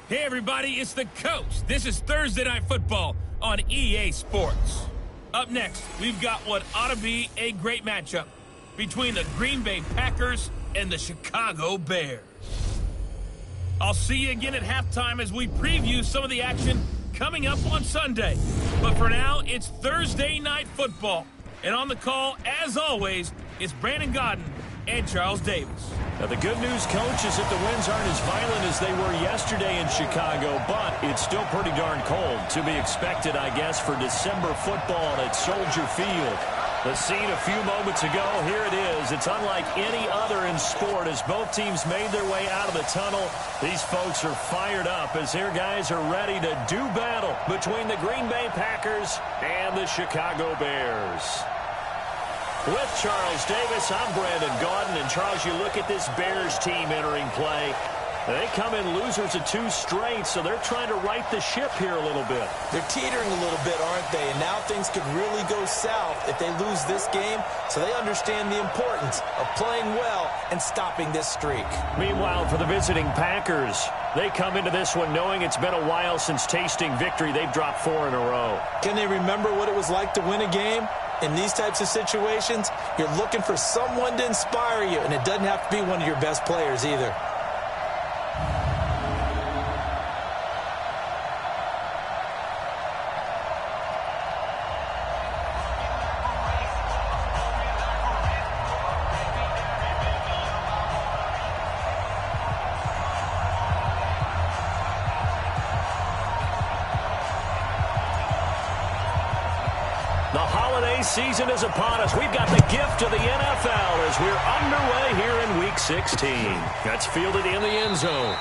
Hey everybody, it's the Coach. This is Thursday Night Football on EA Sports. Up next, we've got what ought to be a great matchup between the Green Bay Packers and the Chicago Bears. I'll see you again at halftime as we preview some of the action coming up on Sunday. But for now, it's Thursday Night Football. And on the call, as always, it's Brandon Godden and Charles Davis. Now, the good news, Coach, is that the winds aren't as violent as they were yesterday in Chicago, but it's still pretty darn cold. To be expected, I guess, for December football at Soldier Field. The scene a few moments ago, here it is. It's unlike any other in sport as both teams made their way out of the tunnel. These folks are fired up as their guys are ready to do battle between the Green Bay Packers and the Chicago Bears. With Charles Davis, I'm Brandon Gaudin. And, Charles, you look at this Bears team entering play. They come in losers of 2 straight, so they're trying to right the ship here a little bit. They're teetering a little bit, aren't they? And now things could really go south if they lose this game, so they understand the importance of playing well and stopping this streak. Meanwhile, for the visiting Packers, they come into this one knowing it's been a while since tasting victory. They've dropped 4 in a row. Can they remember what it was like to win a game? In these types of situations, you're looking for someone to inspire you, and it doesn't have to be one of your best players either. The holiday season is upon us. We've got the gift of the NFL as we're underway here in Week 16. That's fielded in the end zone.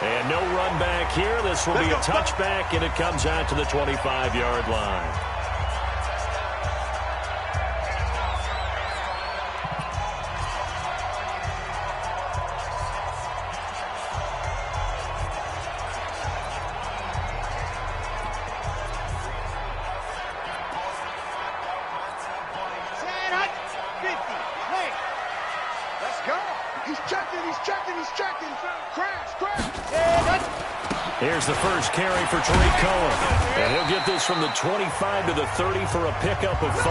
And no run back here. This will be a touchback, and it comes out to the 25-yard line. Here's the first carry for Tariq Cohen. And he'll get this from the 25 to the 30 for a pickup of 5.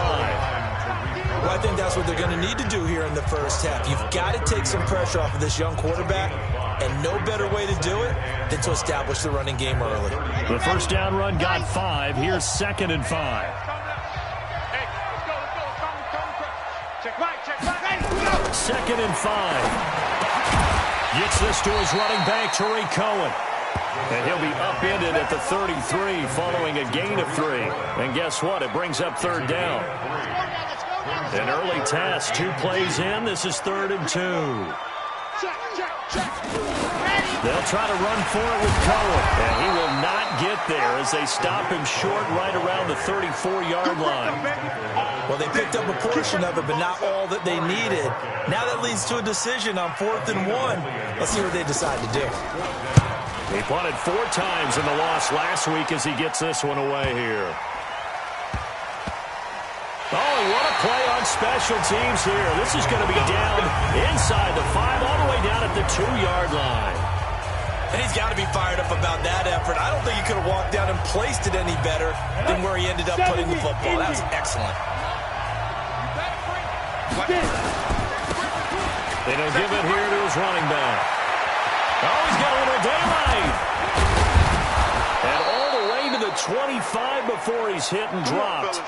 Well, I think that's what they're going to need to do here in the first half. You've got to take some pressure off of this young quarterback, and no better way to do it than to establish the running game early. The first down run got 5. Here's 2nd and 5. Second and 5. Gets this to his running back, Tariq Cohen. And he'll be upended at the 33 following a gain of 3. And guess what? It brings up 3rd down. An early task, 2 plays in. This is 3rd and 2. They'll try to run for it with Cohen. And he will not get there as they stop him short right around the 34-yard line. Well, they picked up a portion of it, but not all that they needed. Now that leads to a decision on 4th and 1. Let's see what they decide to do. He punted 4 times in the loss last week as he gets this one away here. Oh, and what a play on special teams here. This is going to be down inside the 5, all the way down at the 2-yard line. And he's got to be fired up about that effort. I don't think he could have walked down and placed it any better than where he ended up putting the football. That was excellent. They don't give it here to his running back. Oh, he's got a little daylight. And all the way to the 25 before he's hit and dropped.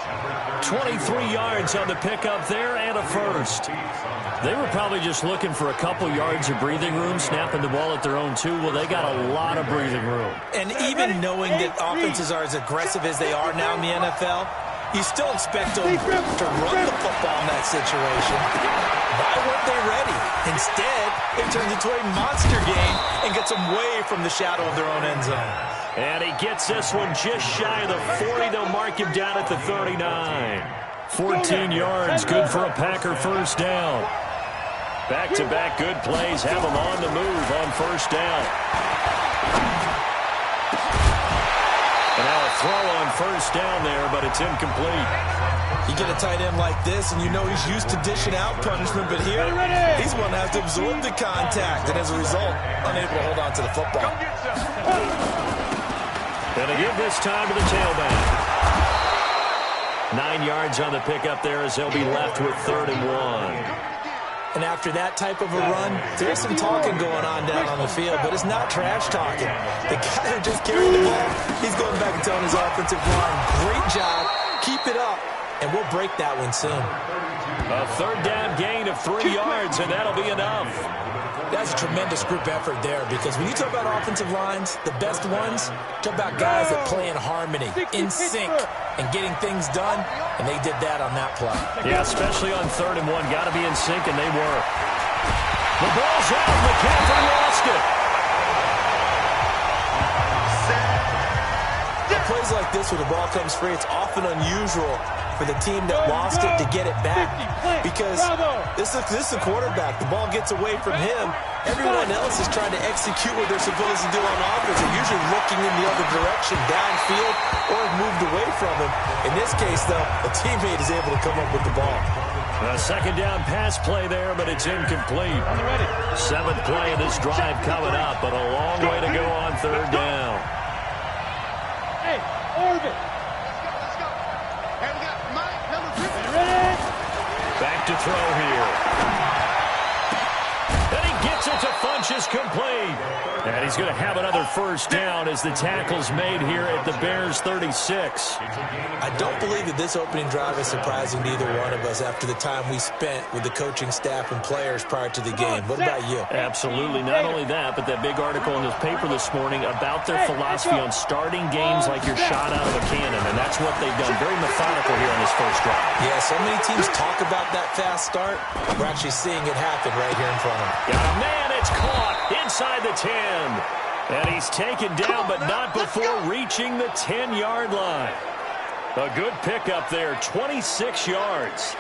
23 yards on the pickup there and a first. They were probably just looking for a couple yards of breathing room, snapping the ball at their own 2. Well, they got a lot of breathing room. And even knowing that offenses are as aggressive as they are now in the NFL, you still expect them to run the football in that situation. Why weren't they ready? Instead, it turns into a monster game and gets them way from the shadow of their own end zone. And he gets this one just shy of the 40. They'll mark him down at the 39. 14 yards, good for a Packer first down. Back-to-back good plays have them on the move on first down. And now a throw on first down there, but it's incomplete. You get a tight end like this, and you know he's used to dishing out punishment, but here, he's one that has to absorb the contact, and as a result, unable to hold on to the football. Gonna give this time to the tailback. 9 yards on the pickup there as they'll be left with 3rd and 1. And after that type of a run, there's some talking going on down on the field, but it's not trash talking. The guy who just carried the ball, he's going back and telling his offensive line, great job, keep it up, and we'll break that one soon. A 3rd down gain of 3 yards, and that'll be enough. That's a tremendous group effort there, because when you talk about offensive lines, the best ones, talk about guys that play in harmony, in sync, and getting things done, and they did that on that play. Yeah, especially on 3rd and 1. Got to be in sync, and they were. The ball's out. McCaffrey lost it. Plays like this where the ball comes free, it's often unusual for the team that lost it to get it back, because this is a quarterback. The ball gets away from him. Everyone else is trying to execute what they're supposed to do on offense. They're usually looking in the other direction, downfield, or moved away from him. In this case, though, a teammate is able to come up with the ball. A 2nd down pass play there, but it's incomplete. 7th play of this drive coming up, but a long way to go on 3rd down. Hey, Orbit. Let's go. Hey, we got Mike, number 3. Ready? Back to throw here. And he gets it to Funchess, complete. And he's going to have another 1st down as the tackle's made here at the Bears' 36. I don't believe that this opening drive is surprising to either one of us after the time we spent with the coaching staff and players prior to the game. What about you? Absolutely. Not only that, but that big article in the paper this morning about their philosophy on starting games like you're shot out of a cannon, and that's what they've done. Very methodical here on this 1st drive. Yeah, so many teams talk about that fast start. We're actually seeing it happen right here in front of them. Got a man, it's caught inside the 10. And he's taken down, but not before reaching the 10-yard line. A good pickup there, 26 yards.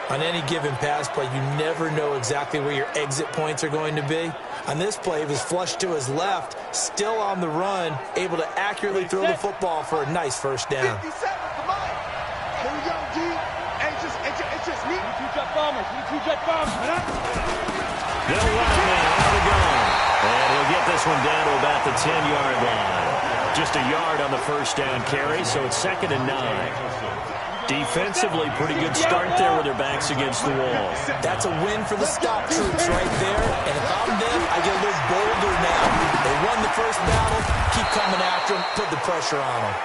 On any given pass play, you never know exactly where your exit points are going to be. On this play, he was flushed to his left, still on the run, able to accurately throw the football for a nice 1st down. 57, come on. Here we go, G. It's just me. Two jet bombers. They'll run it now. Out of gun. And he'll get this one down to about the 10-yard line. Just a yard on the 1st down carry, so it's 2nd and 9. Defensively, pretty good start there with their backs against the wall. That's a win for the stop troops right there. And if I'm them, I get a little bolder now. They won the 1st battle. Keep coming after them. Put the pressure on them.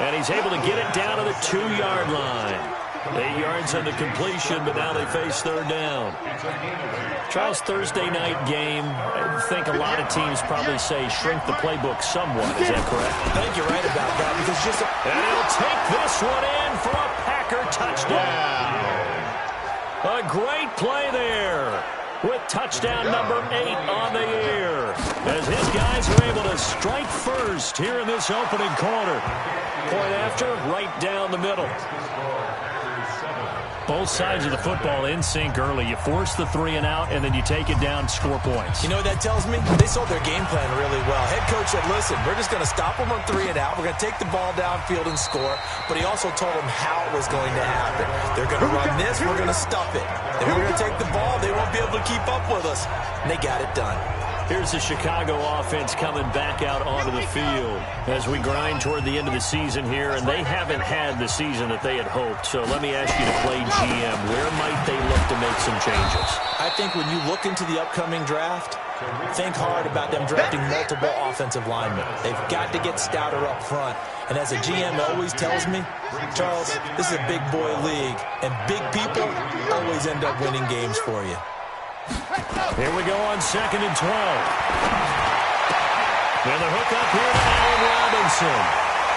And he's able to get it down to the 2-yard line. 8 yards on the completion, but now they face 3rd down. Charles, Thursday night game, I think a lot of teams probably say shrink the playbook somewhat. Is that correct? I think you're right about that, because just and he'll take this one in for a Packer touchdown. A great play there with touchdown number 8 on the year, as his guys are able to strike first here in this opening quarter. Point after, right down the middle. Both sides of the football in sync early. You force the 3 and out, and then you take it down, score points. You know what that tells me? They sold their game plan really well. Head coach said, listen, we're just going to stop them on 3 and out. We're going to take the ball downfield and score. But he also told them how it was going to happen. They're going to run this. We're going to stuff it. Then we're going to take the ball. They won't be able to keep up with us. And they got it done. Here's the Chicago offense coming back out onto the field as we grind toward the end of the season here, and they haven't had the season that they had hoped. So let me ask you to play GM. Where might they look to make some changes? I think when you look into the upcoming draft, think hard about them drafting multiple offensive linemen. They've got to get stouter up front. And as a GM always tells me, Charles, this is a big boy league, and big people always end up winning games for you. Here we go on 2nd and 12. And the hook up here to Allen Robinson.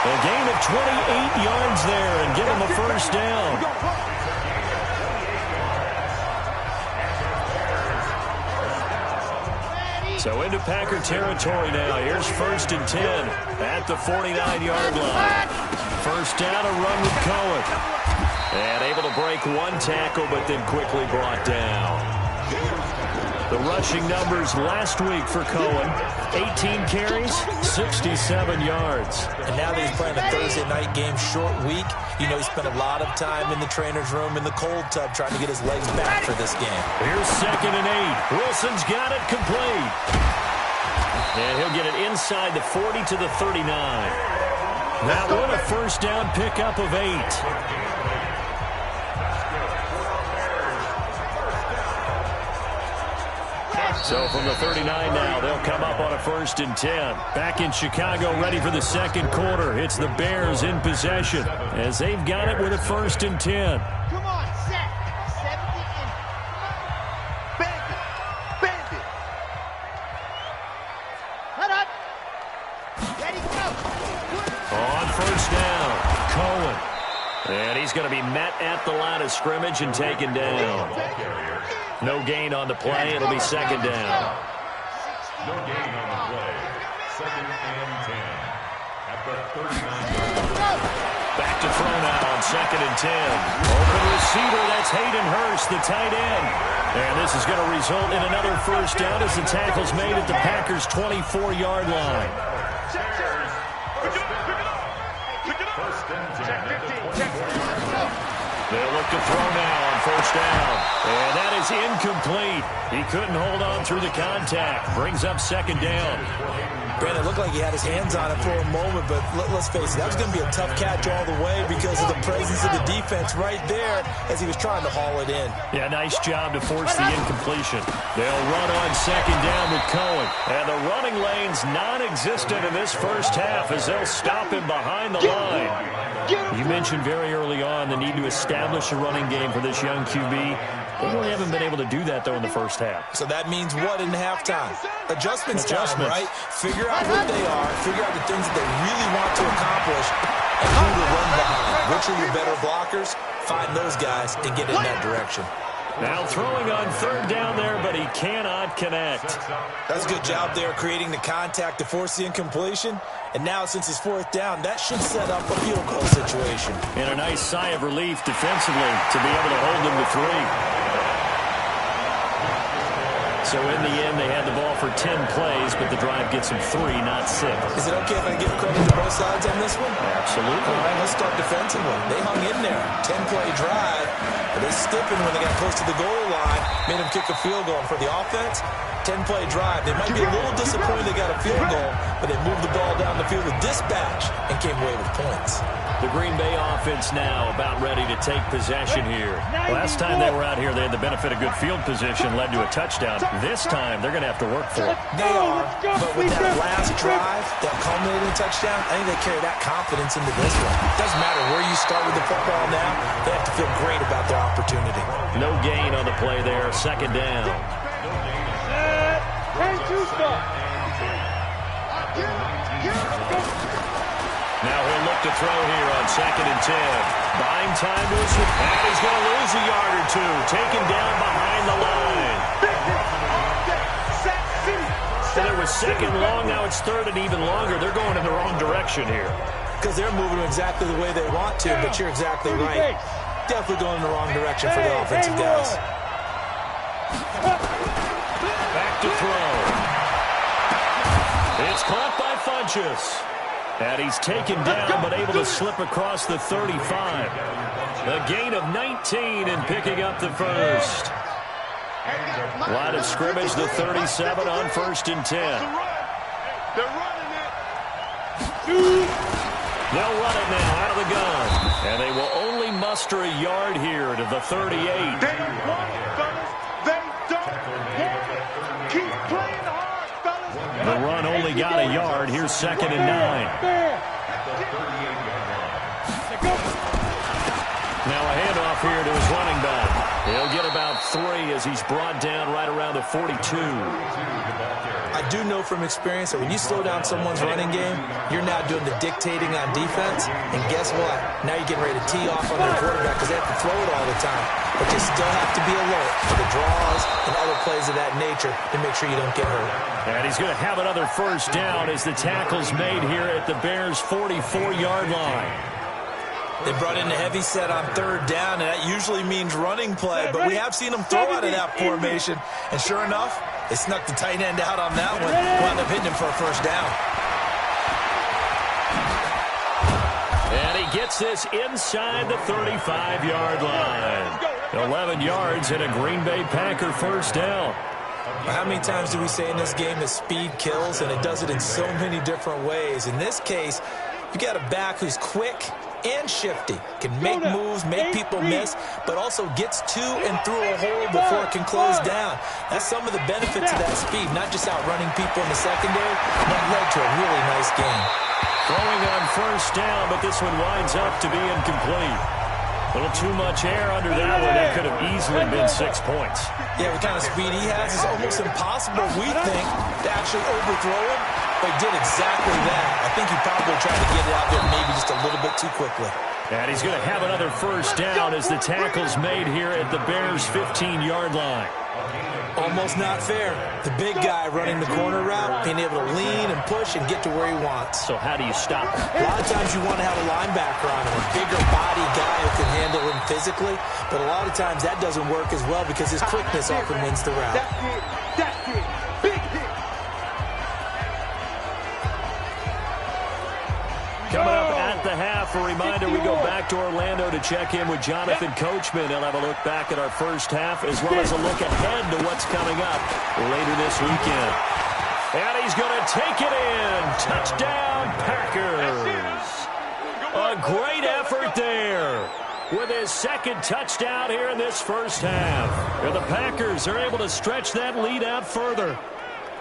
A gain of 28 yards there and give him a 1st down. So into Packer territory now. Here's 1st and 10 at the 49-yard line. 1st down, a run with Cohen. And able to break one tackle, but then quickly brought down. The rushing numbers last week for Cohen, 18 carries, 67 yards. And now that he's playing a Thursday night game, short week, you know he spent a lot of time in the trainer's room in the cold tub trying to get his legs back for this game. Here's 2nd and 8. Wilson's got it complete. And he'll get it inside the 40 to the 39. That one a first down pickup of 8. So from the 39 now, they'll come up on a 1st and 10. Back in Chicago, ready for the 2nd quarter. It's the Bears in possession as they've got it with a 1st and 10. Come on, set. 70 and bend it. Bend it. Cut up. Ready, go. On 1st down, Cohen. And he's going to be met at the line of scrimmage and taken down. No gain on the play. It'll be 2nd down. No gain on the play. 2nd and 10. At the 39. Back to throw now on 2nd and 10. Open receiver, that's Hayden Hurst, the tight end. And this is going to result in another first down as the tackle's made at the Packers' 24-yard line. They'll look to throw now on 1st down. And that is incomplete. He couldn't hold on through the contact. Brings up 2nd down. Brandon, it looked like he had his hands on it for a moment, but let's face it, that was going to be a tough catch all the way because of the presence of the defense right there as he was trying to haul it in. Yeah, nice job to force the incompletion. They'll run on 2nd down with Cohen. And the running lane's non-existent in this first half as they'll stop him behind the line. You mentioned very early on the need to establish a running game for this young QB. They really haven't been able to do that, though, in the first half. So that means what in halftime? Adjustments time, right? Figure out what they are, figure out the things that they really want to accomplish, and who to run behind. Which are your better blockers? Find those guys and get in that direction. Now throwing on 3rd down there, but he cannot connect. That's a good job there creating the contact to force the incompletion. And now since it's 4th down, that should set up a field goal situation. And a nice sigh of relief defensively to be able to hold them to 3. So in the end, they had the ball for 10 plays, but the drive gets them 3, not 6. Is it okay if I give credit to both sides on this one? Absolutely. All right, let's start defensively. They hung in there. 10-play drive. But they stiffened when they got close to the goal line, made them kick a field goal. And for the offense, 10-play drive. They might be a little disappointed they got a field goal, but they moved the ball down the field with dispatch and came away with points. The Green Bay offense now about ready to take possession here. Last time they were out here, they had the benefit of good field position, led to a touchdown. This time, they're going to have to work for it. They are, but with that last drive, that culminating touchdown, I think they carry that confidence into this one. It doesn't matter where you start with the football now, they have to feel great about their opportunity. No gain on the play there, 2nd down. Now he'll look to throw here on 2nd and 10. Buying time to his, and he's going to lose a yard or 2. Taken down behind the line. And it was 2nd long, now it's 3rd and even longer. They're going in the wrong direction here. Because they're moving exactly the way they want to, but you're exactly right. Definitely going in the wrong direction for the offensive guys. Back to throw. It's caught by Funchess. And he's taken down, but able to slip across the 35. A gain of 19 and picking up the 1st. Line of scrimmage, the 37 on 1st and 10. They're running it. They'll run it now out of the gun. And they will only muster a yard here to the 38. They don't want it, fellas. They don't want it. Keep playing hard, fellas. The run only got a yard. Here's 2nd and 9. Now a handoff here to his running back. He'll get about 3 as he's brought down right around the 42. I do know from experience that when you slow down someone's running game, you're now doing the dictating on defense. And guess what? Now you're getting ready to tee off on their quarterback because they have to throw it all the time. But you still have to be alert for the draws and other plays of that nature to make sure you don't get hurt. And he's going to have another first down as the tackle's made here at the Bears' 44-yard line. They brought in a heavy set on third down, and that usually means running play, but we have seen them throw out of that formation. And sure enough, they snuck the tight end out on that one. Wound up hitting him for a first down. And he gets this inside the 35-yard line. 11 yards and a Green Bay Packer first down. How many times do we say in this game that speed kills, and it does it in so many different ways? In this case, you got a back who's quick and shifty, can make moves, make people miss, but also gets to and through a hole before it can close down. That's some of the benefits of that speed, not just outrunning people in the secondary. That led to a really nice game. Throwing on first down, but this one winds up to be incomplete. A little too much air under that one. That could have easily been 6 points. Yeah, the kind of speed he has is almost impossible, we think, to actually overthrow him. But he did exactly that. I think he probably tried to get it out there maybe just a little bit too quickly. And he's going to have another first down as the tackle's made here at the Bears' 15-yard line. Almost not fair. The big guy running the corner route, being able to lean and push and get to where he wants. So how do you stop him? A lot of times you want to have a linebacker on him, a bigger body guy who can handle him physically. But a lot of times that doesn't work as well because his quickness often wins the route. That's it. Big hit. Coming up at the half, a reminder, we go back to Orlando to check in with Jonathan Coachman. He'll have a look back at our first half as well as a look ahead to what's coming up later this weekend. And he's going to take it in. Touchdown, Packers. A great effort there with his second touchdown here in this first half. And the Packers are able to stretch that lead out further.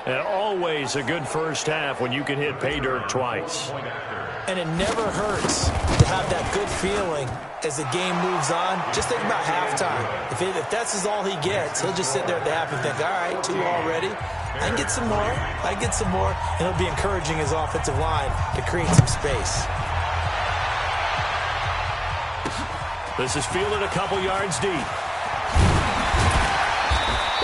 And always a good first half when you can hit pay dirt twice. And it never hurts to have that good feeling as the game moves on. Just think about halftime. If that's all he gets, he'll just sit there at the half and think, all right, 2 already. I can get some more. I can get some more. And he'll be encouraging his offensive line to create some space. This is fielded a couple yards deep.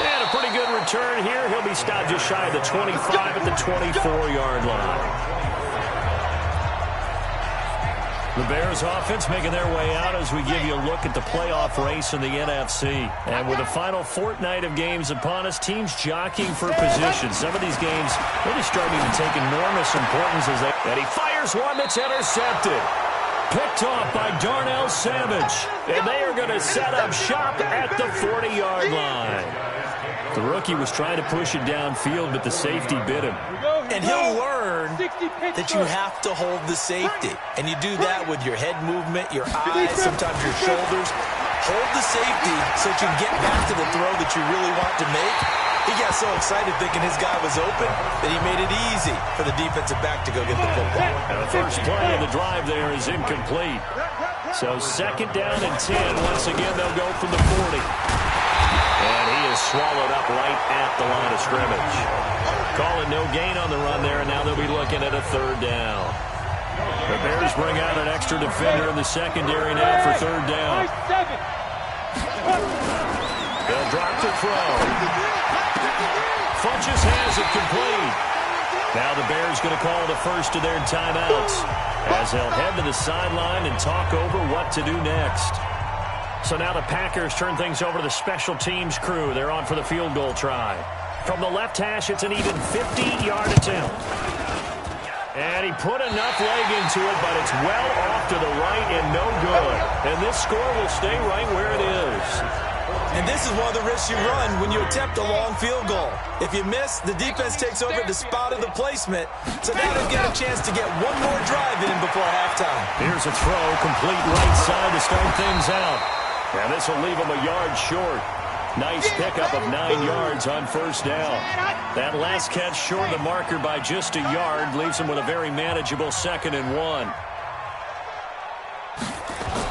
And a pretty good return here. He'll be stopped just shy of the 25 at the 24-yard line. The Bears offense making their way out as we give you a look at the playoff race in the NFC. And with the final fortnight of games upon us, teams jockeying for position. Some of these games really starting to take enormous importance as they... And he fires one that's intercepted. Picked off by Darnell Savage. And they are going to set up shop at the 40-yard line. The rookie was trying to push it downfield, but the safety bit him. And he'll learn that you have to hold the safety. And you do that with your head movement, your eyes, sometimes your shoulders. Hold the safety so that you can get back to the throw that you really want to make. He got so excited thinking his guy was open that he made it easy for the defensive back to go get the football. And the first play of the drive there is incomplete. So second down and 10. Once again, they'll go from the 40. And he is swallowed up right at the line of scrimmage. Calling no gain on the run there, and now they'll be looking at a third down. The Bears bring out an extra defender in the secondary now for third down. They'll drop to throw. Funches has it complete. Now the Bears going to call the first of their timeouts as they'll head to the sideline and talk over what to do next. So now the Packers turn things over to the special teams crew. They're on for the field goal try. From the left hash, it's an even 50-yard attempt. And he put enough leg into it, but it's well off to the right and no good. And this score will stay right where it is. And this is one of the risks you run when you attempt a long field goal. If you miss, the defense takes over the spot of the placement. So now they've got a chance to get one more drive in before halftime. Here's a throw, complete right side to start things out. And this will leave him a yard short. Nice pickup of 9 yards on first down. That last catch short of the marker by just a yard leaves him with a very manageable 2nd and 1.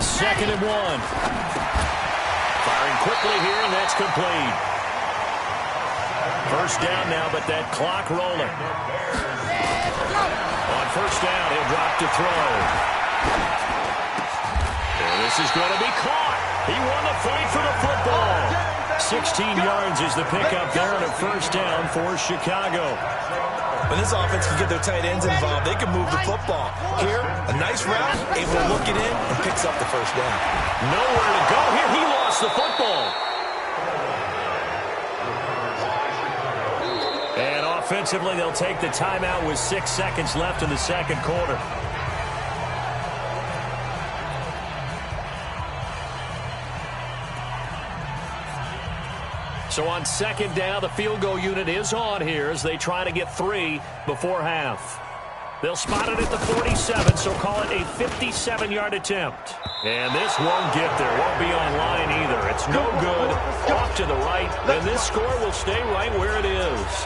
2nd and 1. Firing quickly here, and that's complete. First down now, but that clock rolling. On first down, he'll drop to throw. And this is going to be caught. He won the fight for the football. 16 yards is the pickup there on a first down for Chicago. When this offense can get their tight ends involved, they can move the football. Here, a nice route, able to look it in, and picks up the first down. Nowhere to go here. He lost the football. And offensively, they'll take the timeout with 6 seconds left in the second quarter. So on second down, the field goal unit is on here as they try to get 3 before half. They'll spot it at the 47, so call it a 57-yard attempt. And this won't get there. Won't be on line either. It's no good. Off to the right, and this score will stay right where it is.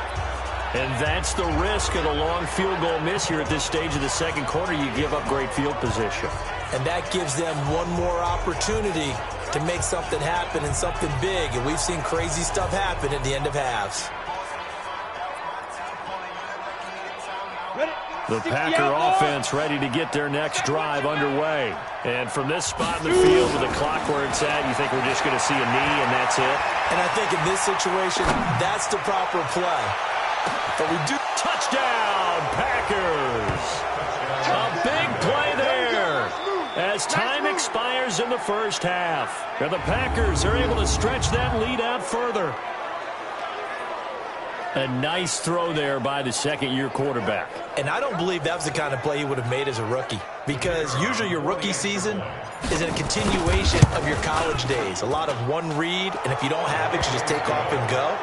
And that's the risk of the long field goal miss here at this stage of the second quarter. You give up great field position. And that gives them one more opportunity to make something happen and something big. And we've seen crazy stuff happen at the end of halves. The Packer offense ready to get their next drive underway. And from this spot in the field with the clock where it's at, you think we're just going to see a knee and that's it? And I think in this situation, that's the proper play. But we do. Touchdown, Packers! A big play there as time expires in the first half. And the Packers are able to stretch that lead out further. A nice throw there by the second-year quarterback. And I don't believe that was the kind of play he would have made as a rookie, because usually your rookie season is a continuation of your college days. A lot of one read, and if you don't have it, you just take off and go.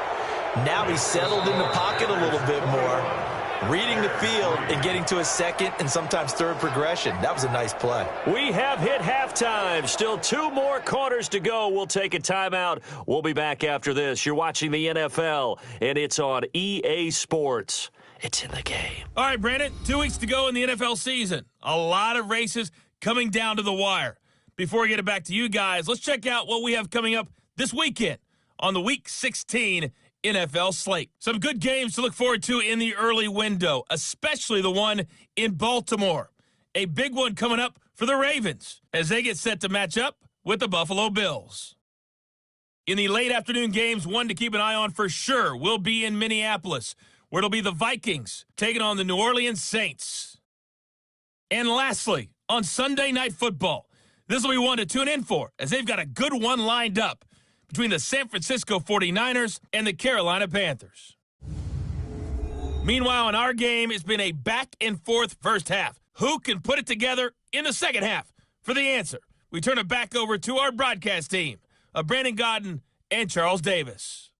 Now he's settled in the pocket a little bit more, reading the field and getting to a second and sometimes third progression. That was a nice play. We have hit halftime. Still 2 more quarters to go. We'll take a timeout. We'll be back after this. You're watching the NFL, and it's on EA Sports. It's in the game. All right, Brandon, 2 weeks to go in the NFL season. A lot of races coming down to the wire. Before we get it back to you guys, let's check out what we have coming up this weekend on the Week 16 NFL slate. Some good games to look forward to in the early window, especially the one in Baltimore. A big one coming up for the Ravens as they get set to match up with the Buffalo Bills. In the late afternoon games, one to keep an eye on for sure will be in Minneapolis, where it'll be the Vikings taking on the New Orleans Saints. And lastly, on Sunday Night Football, this will be one to tune in for as they've got a good one lined up between the San Francisco 49ers and the Carolina Panthers. Meanwhile, in our game, it's been a back-and-forth first half. Who can put it together in the second half? For the answer, we turn it back over to our broadcast team of Brandon Godden and Charles Davis.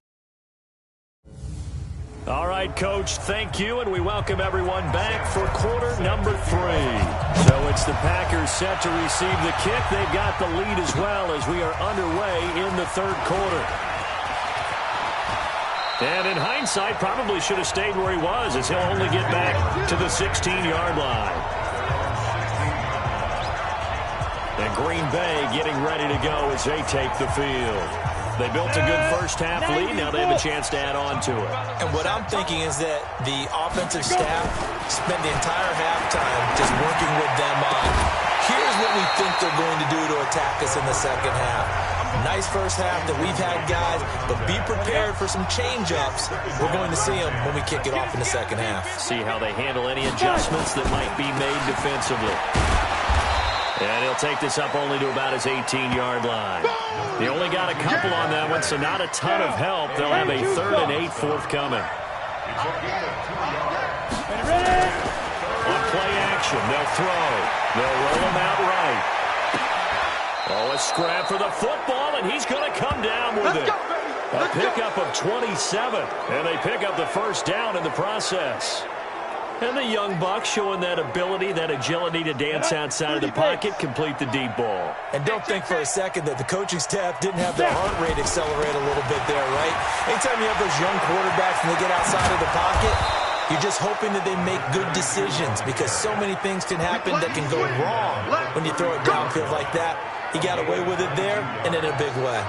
All right, Coach, thank you, and we welcome everyone back for quarter number 3. So it's the Packers set to receive the kick. They've got the lead as well as we are underway in the third quarter. And in hindsight, probably should have stayed where he was, as he'll only get back to the 16-yard line. And Green Bay getting ready to go as they take the field. They built a good first-half lead. Now they have a chance to add on to it. And what I'm thinking is that the offensive staff spent the entire halftime just working with them on, here's what we think they're going to do to attack us in the second half. Nice first half that we've had, guys, but be prepared for some change-ups. We're going to see them when we kick it off in the second half. See how they handle any adjustments that might be made defensively. And he'll take this up only to about his 18-yard line. He only got a couple on that one, so not a ton of help. They'll have a 3rd and 8 forthcoming. On play action, they'll throw. They'll roll him out right. Oh, a scrap for the football, and he's going to come down with it. A pickup of 27, and they pick up the first down in the process. And the young buck showing that ability, that agility to dance outside of the pocket, complete the deep ball. And don't think for a second that the coaching staff didn't have their heart rate accelerate a little bit there, right? Anytime you have those young quarterbacks and they get outside of the pocket, you're just hoping that they make good decisions, because so many things can happen that can go wrong when you throw it downfield like that. He got away with it there and in a big way.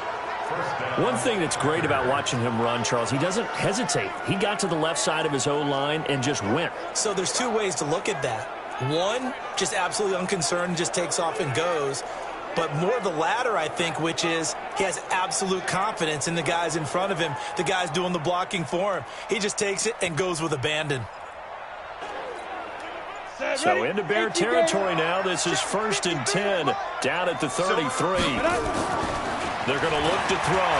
One thing that's great about watching him run, Charles, he doesn't hesitate. He got to the left side of his O-line and just went. So there's 2 ways to look at that. One, just absolutely unconcerned, just takes off and goes. But more the latter, I think, which is he has absolute confidence in the guys in front of him, the guys doing the blocking for him. He just takes it and goes with abandon. So into Bear territory now. This is 1st and 10 down at the 33. They're going to look to throw.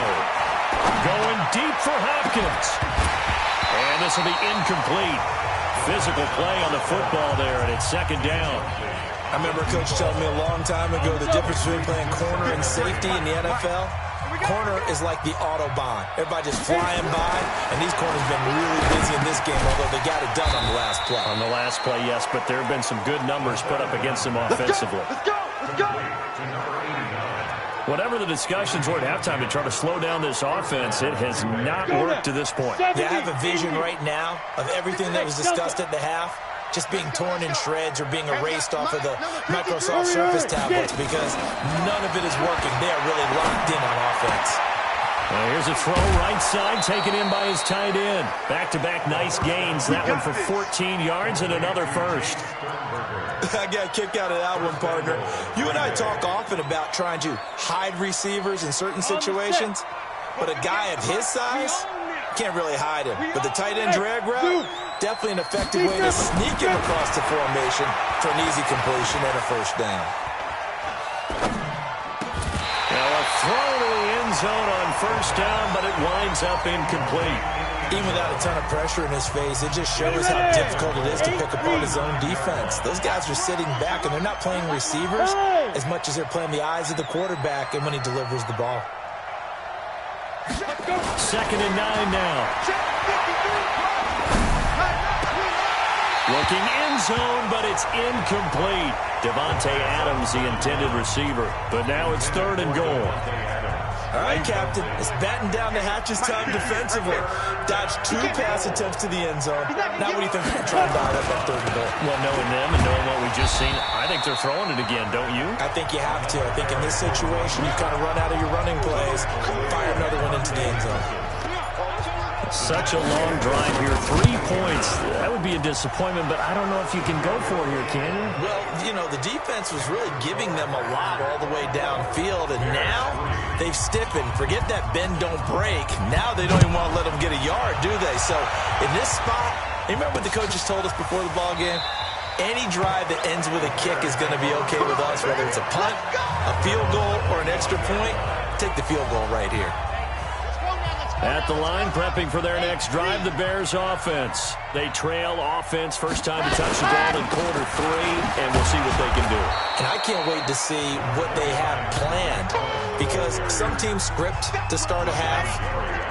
Going deep for Hopkins. And this will be incomplete. Physical play on the football there, and it's 2nd down. I remember a coach telling me a long time ago the difference between playing corner and safety in the NFL. Corner is like the Autobahn. Everybody just flying by, and these corners have been really busy in this game, although they got it done on the last play. On the last play, yes, but there have been some good numbers put up against them offensively. Let's go! Whatever the discussions were at halftime to try to slow down this offense, it has not worked to this point. Yeah, I have a vision right now of everything that was discussed at the half just being torn in shreds or being erased off of the Microsoft Surface tablets because none of it is working. They are really locked in on offense. Well, here's a throw right side, taken in by his tight end. Back-to-back nice gains. That one for 14 yards and another first. I got a kick out of that one, partner. You and I talk often about trying to hide receivers in certain situations, but a guy of his size can't really hide him. But the tight end drag route, definitely an effective way to sneak him across the formation for an easy completion and a 1st down. Now a throw to the end zone on 1st down, but it winds up incomplete. Even without a ton of pressure in his face, it just shows how difficult it is to pick apart his own defense. Those guys are sitting back, and they're not playing receivers as much as they're playing the eyes of the quarterback and when he delivers the ball. 2nd and 9 now. Looking end zone, but it's incomplete. Devontae Adams, the intended receiver. But now it's 3rd and goal. All right, Captain. It's batten down the hatches time defensively. Dodged 2 pass attempts to the end zone. Now what do you think they're trying to dial up on 3rd and goal? Well, knowing them and knowing what we just seen, I think they're throwing it again, don't you? I think you have to. I think in this situation, you kind of run out of your running plays, fire another one into the end zone. Such a long drive here. 3 points. That would be a disappointment, but I don't know if you can go for it here, can you? Well, you know, the defense was really giving them a lot all the way downfield, and now they've stiffened. Forget that bend, don't break. Now they don't even want to let them get a yard, do they? So in this spot, you remember what the coaches told us before the ball game? Any drive that ends with a kick is going to be okay with us, whether it's a punt, a field goal, or an extra point. Take the field goal right here. At the line, prepping for their next drive, the Bears offense. They trail offense, first time to touch the ball in quarter 3, and we'll see what they can do. And I can't wait to see what they have planned, because some teams script to start a half.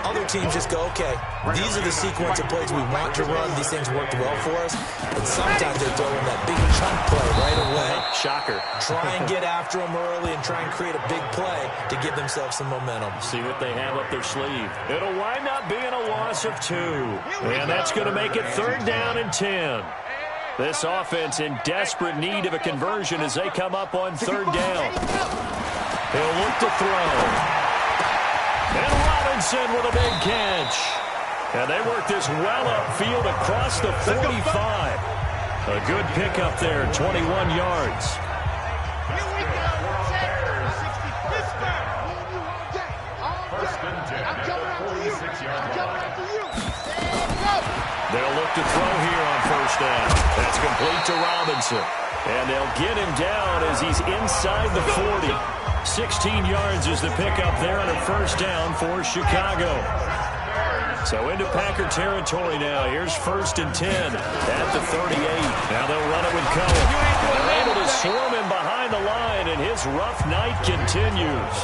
Other teams just go, okay, these are the sequence of plays we want to run. These things worked well for us. And sometimes they throw in that big chunk play right away. Shocker. Try and get after them early and try and create a big play to give themselves some momentum. See what they have up their sleeve. It'll wind up being a loss of 2. And that's going to make it 3rd down and 10. This offense in desperate need of a conversion as they come up on 3rd down. He'll look to throw. And Robinson with a big catch. And they work this well upfield across the 45. A good pickup there, 21 yards. They'll look to throw here on 1st down. That's complete to Robinson. And they'll get him down as he's inside the 40. 16 yards is the pickup there on a 1st down for Chicago. So into Packer territory now. Here's 1st and 10 at the 38. Now they'll run it with Cohen. They're able to swarm him behind the line, and his rough night continues.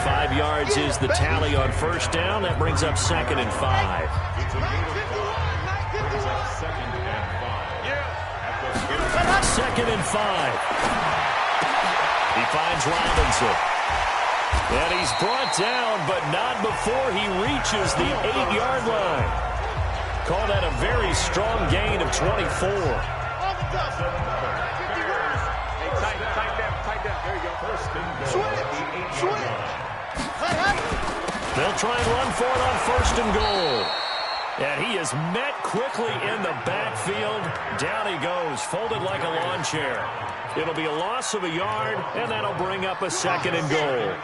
5 yards is the tally on 1st down. That brings up 2nd and 5. 2nd and 5. He finds Robinson. And he's brought down, but not before he reaches the 8-yard line. Call that a very strong gain of 24. They'll try and run for it on 1st and goal. And he is met quickly in the backfield. Down he goes, folded like a lawn chair. It'll be a loss of a yard, and that'll bring up a 2nd and goal.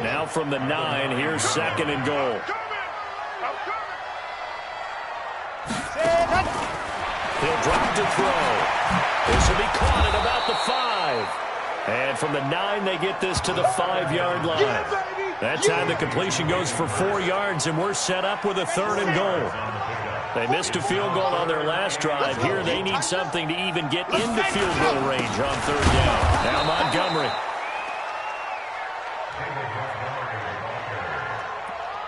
Now from the 9, here's 2nd and goal. He'll drop to throw. His And from the 9, they get this to the 5-yard line. That time the completion goes for 4 yards, and we're set up with a 3rd and goal. They missed a field goal on their last drive. Here they need something to even get into field goal range on 3rd down. Now Montgomery.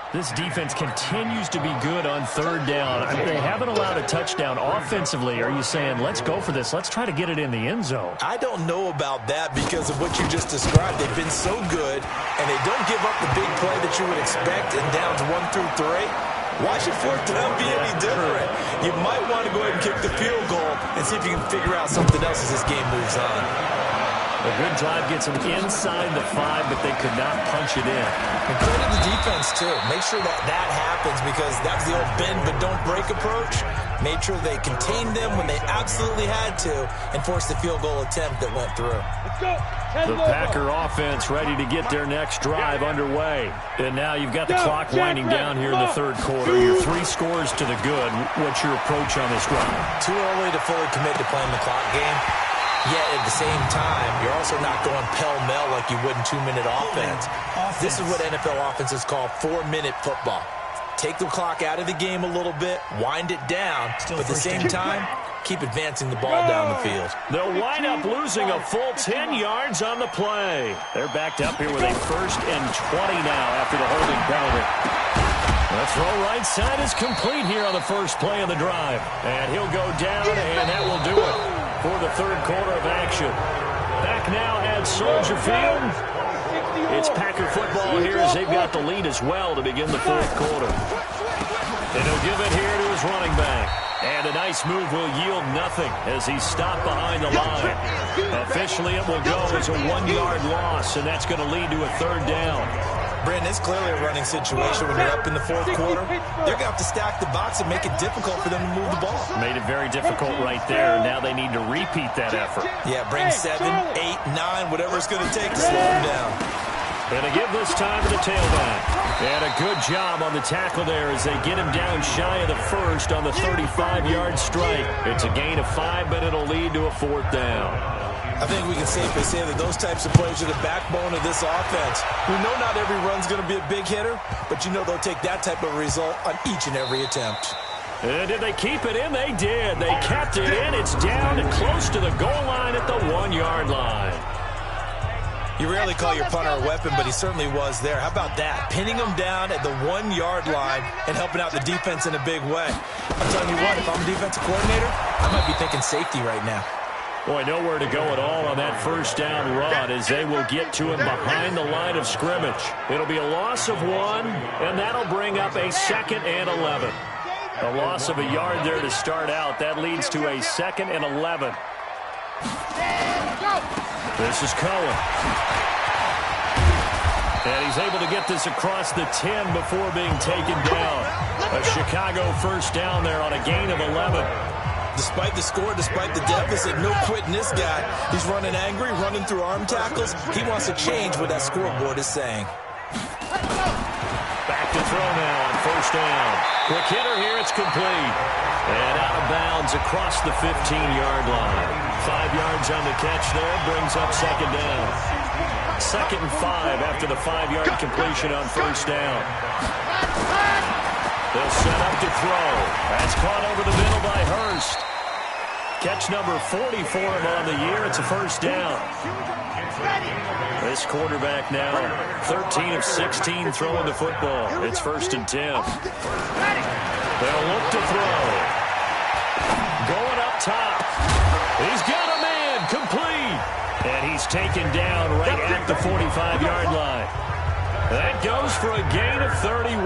This defense continues to be good on 3rd down. They haven't allowed a touchdown offensively. Are you saying, let's go for this, let's try to get it in the end zone? I don't know about that because of what you just described. They've been so good, and they don't give up the big play that you would expect in downs 1 through 3. Why should 4th down be any different? You might want to go ahead and kick the field goal and see if you can figure out something else as this game moves on. A good drive gets them inside the 5, but they could not punch it in. And credit the defense, too. Make sure that happens because that was the old bend but don't break approach. Made sure they contained them when they absolutely had to and forced the field goal attempt that went through. The Packer offense ready to get their next drive underway. And now you've got the clock winding down here in the 3rd quarter. Your 3 scores to the good. What's your approach on this drive? Too early to fully commit to playing the clock game. Yet at the same time, you're also not going pell-mell like you would in 2-minute offense. This is what NFL offenses call 4-minute football. Take the clock out of the game a little bit, wind it down, but at the same time, keep advancing the ball down the field. They'll wind up losing a full 10 yards on the play. They're backed up here with a 1st and 20 now after the holding penalty. The throw right side is complete here on the first play of the drive. And he'll go down, and that will do it for the 3rd quarter of action. Back now at Soldier Field. It's Packer football here as they've got the lead as well to begin the 4th quarter. And he'll give it here to his running back. And a nice move will yield nothing as he's stopped behind the line. Officially, it will go as a 1-yard loss, and that's going to lead to a 3rd down. Brandon, it's clearly a running situation when you're up in the 4th quarter. They're going to have to stack the box and make it difficult for them to move the ball. Made it very difficult right there. Now they need to repeat that effort. Yeah, bring 7, 8, 9, whatever it's going to take to slow them down. And to give this time to the tailback. And a good job on the tackle there as they get him down shy of the 1st on the 35-yard strike. It's a gain of 5, but it'll lead to a 4th down. I think we can safely say that those types of plays are the backbone of this offense. We know not every run's going to be a big hitter, but you know they'll take that type of result on each and every attempt. And did they keep it in? They did. They kept it in. It's down and close to the goal line at the 1-yard line. You rarely call your punter a weapon, but he certainly was there. How about that? Pinning him down at the 1-yard line and helping out the defense in a big way. I'm telling you what, if I'm a defensive coordinator, I might be thinking safety right now. Boy, nowhere to go at all on that 1st down run as they will get to him behind the line of scrimmage. It'll be a loss of 1, and that'll bring up a 2nd and 11. A loss of a yard there to start out. That leads to a 2nd and 11. This is Cohen. And he's able to get this across the 10 before being taken down. A Chicago 1st down there on a gain of 11. Despite the score, despite the deficit, no quitting this guy. He's running angry, running through arm tackles. He wants to change what that scoreboard is saying. Back to throw now on 1st down. Quick hitter here, it's complete. And out of bounds across the 15-yard line. 5 yards on the catch there, brings up 2nd down. 2nd and 5 after the 5-yard completion on 1st down. They'll set up to throw. That's caught over the middle by Hurst. Catch number 40 for him on the year. It's a 1st down. This quarterback now 13 of 16 throwing the football. It's 1st and 10. They'll look to throw. Going up top. He's got a man complete. And he's taken down right at the 45-yard line. That goes for a gain of 31.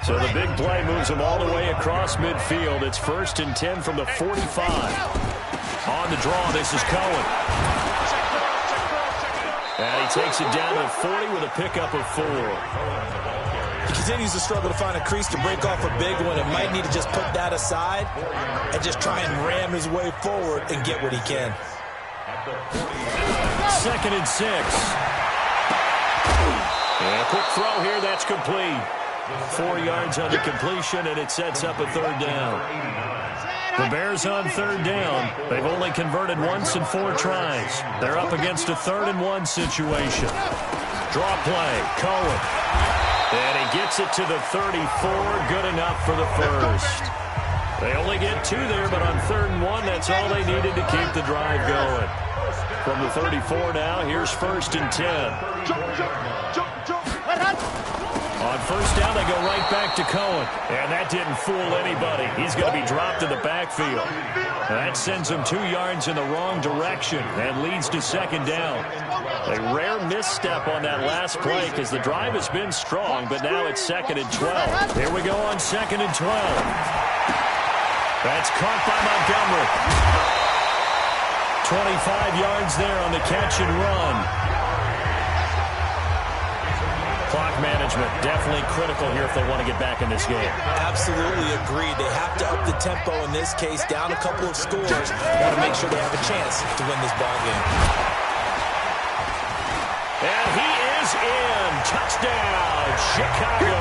So the big play moves him all the way across midfield. It's 1st and 10 from the 45. On the draw, this is Cohen. And he takes it down to the 40 with a pickup of 4. He continues to struggle to find a crease to break off a big one and might need to just put that aside and just try and ram his way forward and get what he can. 2nd and 6. And a quick throw here, that's complete. 4 yards on the completion, and it sets up a 3rd down. The Bears on third down. They've only converted once in 4 tries. They're up against a 3rd-and-1 situation. Draw play, Cohen. And he gets it to the 34. Good enough for the first. They only get 2 there, but on 3rd and 1, that's all they needed to keep the drive going. From the 34 now, here's 1st and 10. On 1st down, they go right back to Cohen. And that didn't fool anybody. He's going to be dropped in the backfield. That sends him 2 yards in the wrong direction and leads to 2nd down. A rare misstep on that last play because the drive has been strong, but now it's 2nd and 12. Here we go on 2nd and 12. That's caught by Montgomery. 25 yards there on the catch and run. Clock management definitely critical here if they want to get back in this game. Absolutely agreed. They have to up the tempo in this case, down a couple of scores. Want to make sure they have a chance to win this ball game. And he is in. Touchdown, Chicago.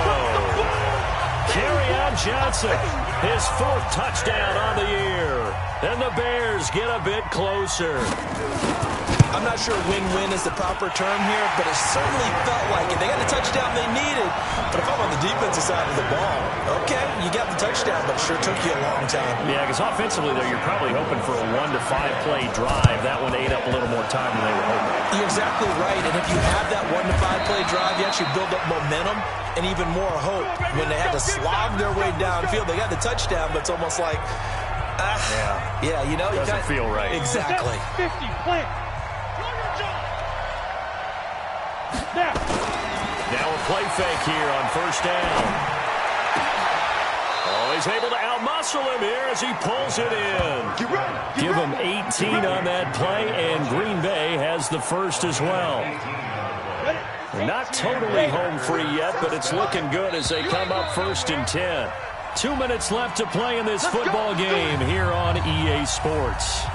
Kerryon Johnson, his 4th touchdown on the year. And the Bears get a bit closer. I'm not sure win-win is the proper term here, but it certainly felt like it. They got the touchdown they needed. But if I'm on the defensive side of the ball, okay, you got the touchdown, but it sure took you a long time. Yeah, because offensively, though, you're probably hoping for a 1 to 5 play drive. That one ate up a little more time than they were hoping. You're exactly right, and if you have that 1 to 5 play drive, you actually build up momentum and even more hope. When they had to slog their way downfield, they got the touchdown, but it's almost like, yeah, you know, doesn't feel right. Exactly. 50, plant. Now a play fake here on 1st down. Oh, he's able to outmuscle him here as he pulls it in. Give him 18 on that play, and Green Bay has the first as well. Not totally home free yet, but it's looking good as they come up 1st and 10. 2 minutes left to play in this football game here on EA Sports.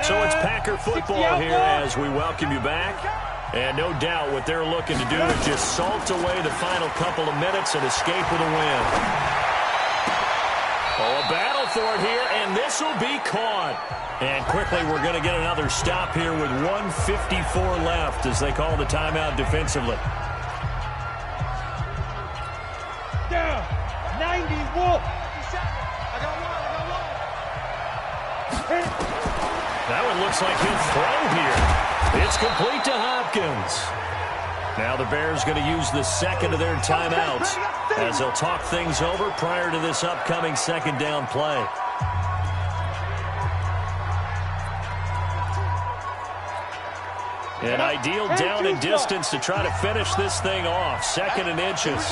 So it's Packer football here as we welcome you back. And no doubt what they're looking to do is just salt away the final couple of minutes and escape with a win. Oh, a battle for it here, and this will be caught. And quickly we're going to get another stop here with 1:54 left as they call the timeout defensively. Down. 90 Wolf. That one looks like he'll throw here. It's complete to Hopkins. Now the Bears going to use the 2nd of their timeouts as they'll talk things over prior to this upcoming 2nd down play. An ideal down and distance to try to finish this thing off. 2nd and inches.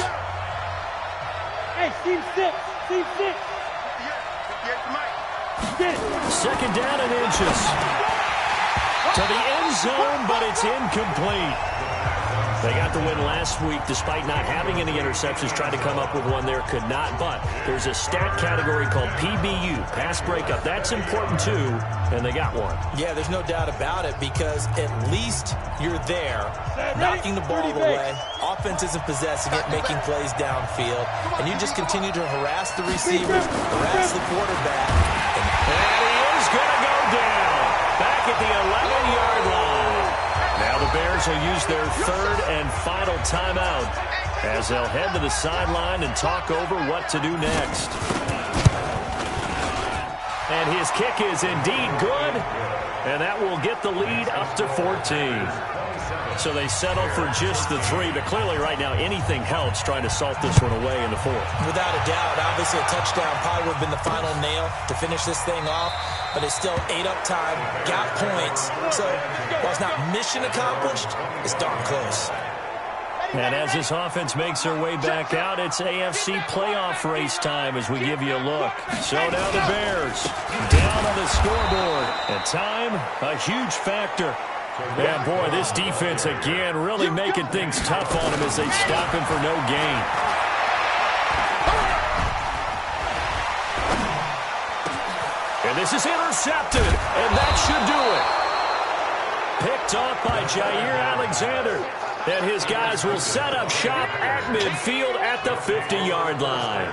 Hey, team 6. Team 6. 2nd down and inches. To the end zone, but it's incomplete. They got the win last week despite not having any interceptions. Tried to come up with one there, could not. But there's a stat category called PBU, pass breakup. That's important too, and they got one. Yeah, there's no doubt about it because at least you're there, knocking the ball away. Offense isn't possessing it, making plays downfield. And you just continue to harass the receivers, harass the quarterback. And he is going to go down back at the 11-yard line. Now the Bears will use their 3rd and final timeout as they'll head to the sideline and talk over what to do next. And his kick is indeed good, and that will get the lead up to 14. So they settle for just the 3, but clearly right now anything helps trying to salt this one away in the 4th. Without a doubt, obviously a touchdown probably would have been the final nail to finish this thing off, but it's still 8 up time, got points. So while it's not mission accomplished, it's darn close. And as this offense makes their way back out, it's AFC playoff race time as we give you a look. So now the Bears down on the scoreboard. And time, a huge factor. Yeah, boy, this defense again really making things tough on him as they stop him for no gain. And this is intercepted, and that should do it. Picked off by Jair Alexander. And his guys will set up shop at midfield at the 50-yard line.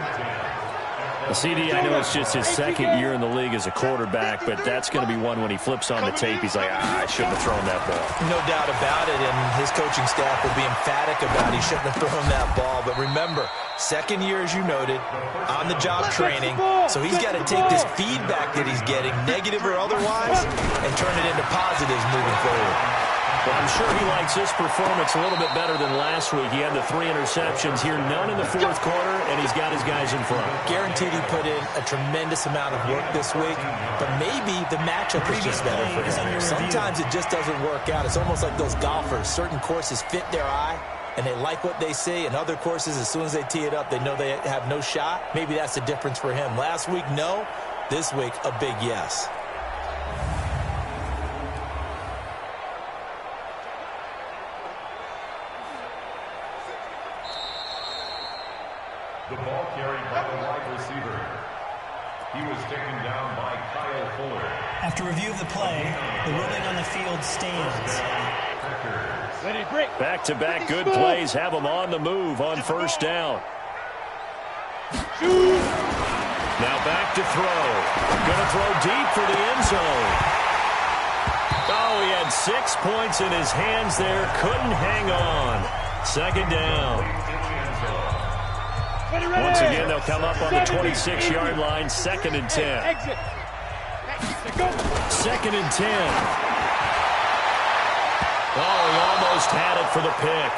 CD, I know it's just his second year in the league as a quarterback, but that's going to be one when he flips on the tape. He's like, I shouldn't have thrown that ball. No doubt about it, and his coaching staff will be emphatic about he shouldn't have thrown that ball. But remember, second year, as you noted, on-the-job training, so he's got to take this feedback that he's getting, negative or otherwise, and turn it into positives moving forward. Well, I'm sure he likes this performance a little bit better than last week. He had the 3 interceptions here, none in the fourth quarter, and he's got his guys in front. Guaranteed he put in a tremendous amount of work this week, but maybe the matchup is just better for him. Sometimes it just doesn't work out. It's almost like those golfers. Certain courses fit their eye, and they like what they see, and other courses, as soon as they tee it up, they know they have no shot. Maybe that's the difference for him. Last week, no. This week, a big yes. The ball carried by the wide receiver. He was taken down by Kyle Fuller. After review of the play, the ruling on the field stands. Back-to-back good plays have them on the move on first down. Now back to throw. Going to throw deep for the end zone. Oh, he had 6 points in his hands there. Couldn't hang on. Second down. Once again, they'll come up on the 26-yard line, 2nd and 10. 2nd and 10. Oh, he almost had it for the pick.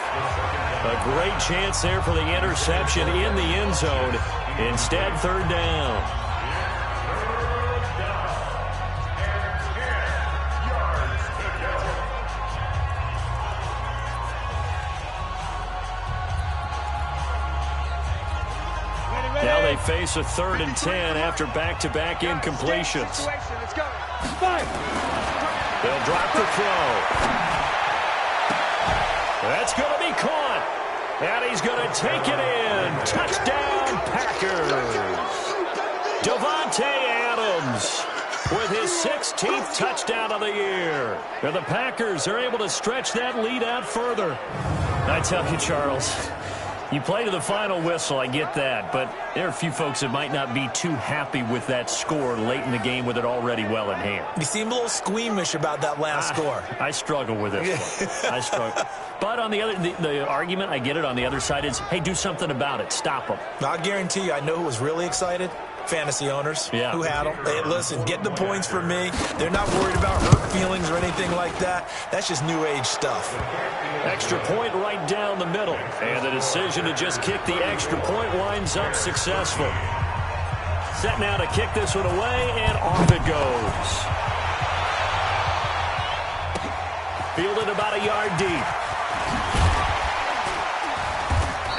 A great chance there for the interception in the end zone. Instead, 3rd down. Now they face a 3rd and 10 after back-to-back incompletions. They'll drop the throw. That's going to be caught. And he's going to take it in. Touchdown, Packers. Davante Adams with his 16th touchdown of the year. And the Packers are able to stretch that lead out further. I tell you, Charles, you play to the final whistle, I get that, but there are a few folks that might not be too happy with that score late in the game with it already well in hand. You seem a little squeamish about that last score. I struggle with this one. I struggle. But on the other, the argument, I get it, on the other side is, hey, do something about it. Stop them. I'll guarantee you, I know who was really excited. Fantasy owners who had them. Hey, listen, get the points for me. They're not worried about hurt feelings or anything like that. That's just new age stuff. Extra point right down the middle. And the decision to just kick the extra point winds up successful. Set now to kick this one away, and off it goes. Fielded about a yard deep.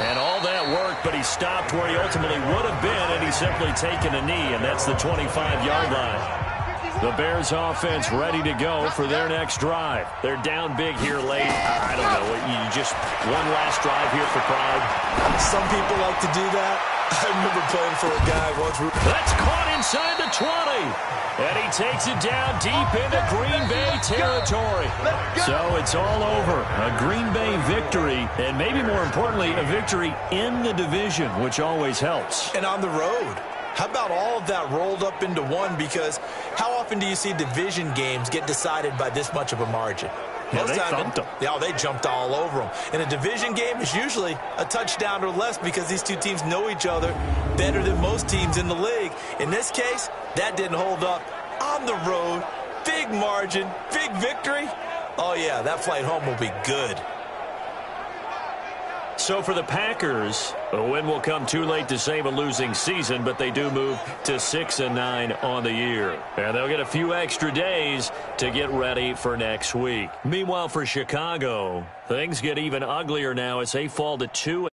And all that worked, but he stopped where he ultimately would have been, and he's simply taken a knee, and that's the 25-yard line. The Bears offense ready to go for their next drive. They're down big here late. I don't know. You just one last drive here for pride. Some people like to do that. I remember playing for a guy once. That's caught inside the 20. And he takes it down deep into Green Bay territory. So it's all over. A Green Bay victory, and maybe more importantly, a victory in the division, which always helps. And on the road. How about all of that rolled up into one? Because how often do you see division games get decided by this much of a margin? Yeah, they thumped them. Yeah, they jumped all over them. In a division game, it's usually a touchdown or less because these two teams know each other better than most teams in the league. In this case, that didn't hold up. On the road, big margin, big victory. Oh, yeah, that flight home will be good. So for the Packers, a win will come too late to save a losing season, but they do move to 6-9 on the year. And they'll get a few extra days to get ready for next week. Meanwhile, for Chicago, things get even uglier now as they fall to 2.